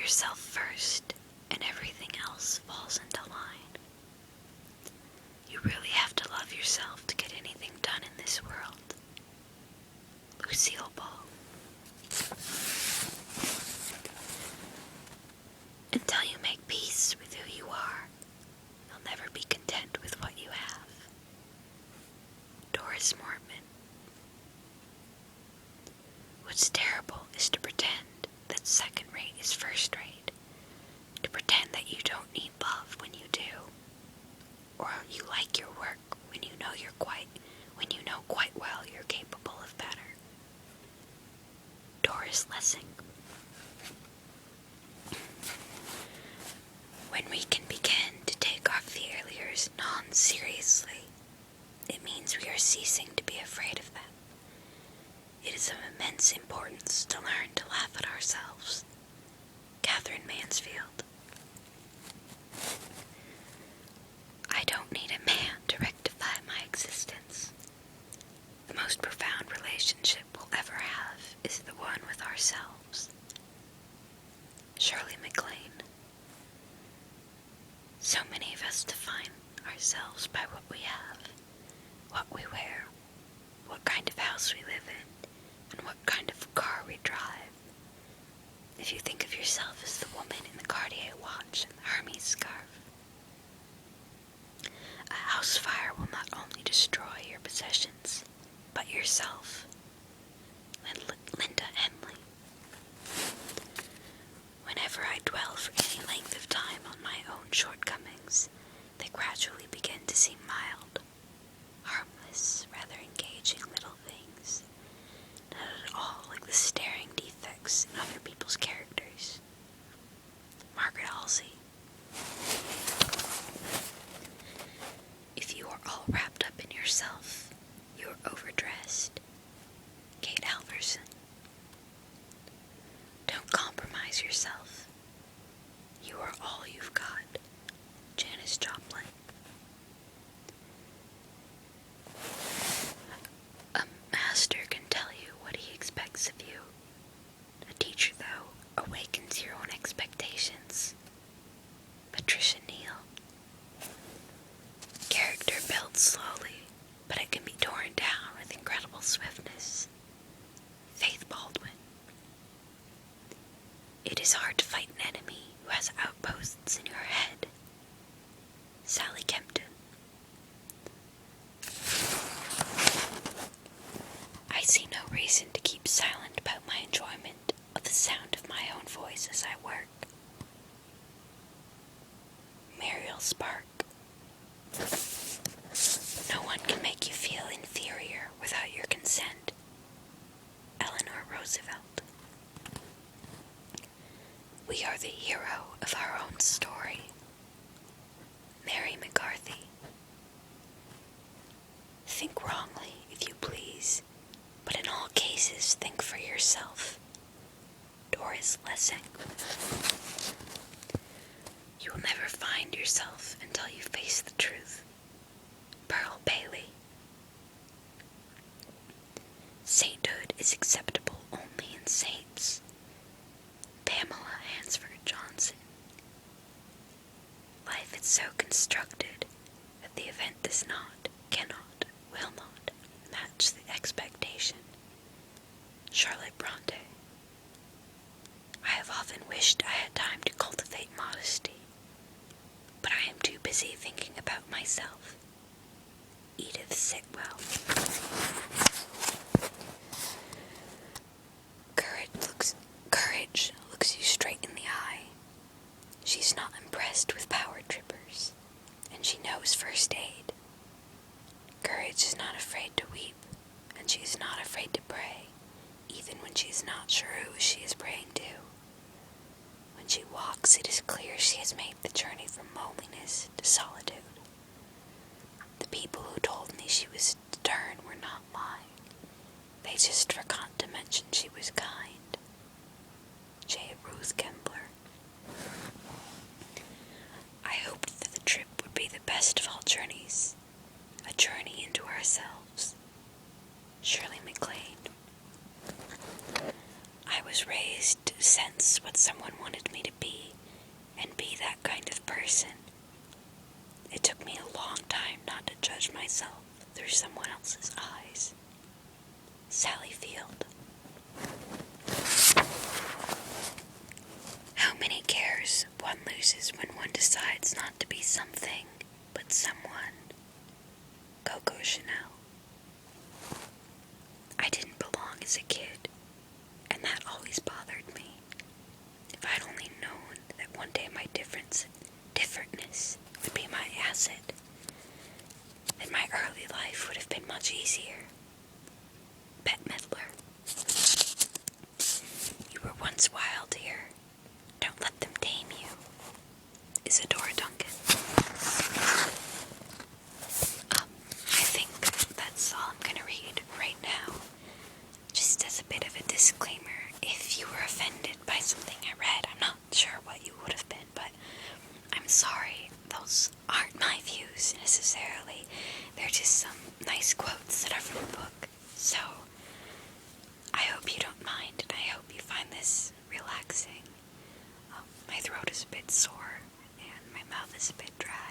yourself first, and everything else falls into line. You really have to love yourself to get anything done in this world. Lucille Ball. Until you make peace with who you are, you'll never be content with what you have. Doris Mortman. What's terrible is to pretend that second rate is first rate, to pretend that you don't need love when you do, or you like your work when you know quite well you're capable of better. Doris Lessing. When we can begin to take our failures non-seriously, it means we are ceasing to be afraid of them. It is of immense importance to learn to laugh at ourselves. Catherine Mansfield. I don't need a man to rectify my existence. The most profound relationship we'll ever have is the one with ourselves. Shirley MacLaine. So many of us define ourselves by what we have, what we wear, what kind of house we live in, and what kind of car we drive. If you think of yourself as the woman in the Cartier watch and the Hermes scarf, a house fire will not only destroy your possessions, but yourself. Linda Henley. Whenever I dwell for any length of time on my own shortcomings, they gradually begin to seem mild, harmless, rather engaging little things, not at all like the staring defects in other people's characters. Margaret Halsey. If you are all wrapped up in yourself, you are overdressed. Kate Alverson. Don't compromise yourself. You are all you've got. Janis Joplin. A master can tell you what he expects of you. A teacher, though, awakens your own expectations. Patricia Neal. Character builds slowly, but it can be torn down with incredible swiftness. Faith Baldwin. It is hard to fight an enemy who has outposts in your head. Sally Kempton. I see no reason to keep silent about my enjoyment of the sound of my own voice as I work. Muriel Spark. No one can make you feel inferior without your consent. Eleanor Roosevelt. We are the hero of our own story. Mary McCarthy. Think wrongly, if you please, but in all cases think for yourself. Doris Lessing. You will never find yourself until you face the truth. Pearl Bailey. Sainthood is acceptable only in saints. Pamela Hansford Johnson. Life is so constructed that the event does not, cannot, will not match the expectation. Charlotte Bronte. I have often wished I had time to cultivate modesty, but I am too busy thinking about myself. Edith Sitwell. Courage looks you straight in the eye. She's not impressed with power trippers, and she knows first aid. Courage is not afraid to weep, and she is not afraid to pray, even when she is not sure who she is praying to. When she walks, it is clear she has made the journey from loneliness to solitude. The people who told me she was stern were not lying. They just forgot to mention she was kind. J. Ruth Kempler. I hoped that the trip would be the best of all journeys, a journey into ourselves. Shirley MacLaine. I was raised to sense what someone wanted me to be and be that kind of person. It took me a long time not to judge myself through someone else's eyes. Sally Field. How many cares one loses when one decides not to be something but someone. Coco Chanel. I didn't belong as a kid, and that always bothered me. If I'd only known that one day my differentness would be my asset, then my early life would have been much easier. Bette Midler. You were once wild here. Don't let them tame you. Isadora Duncan. I think that's all I'm gonna read right now. Just as a bit of a disclaimer, if you were offended by something I read, I'm not sure what you would have been, but I'm sorry. Those aren't my views necessarily. They're just some nice quotes that are from the book. So, I hope you don't mind, and I hope you find this relaxing. My throat is a bit sore, and my mouth is a bit dry.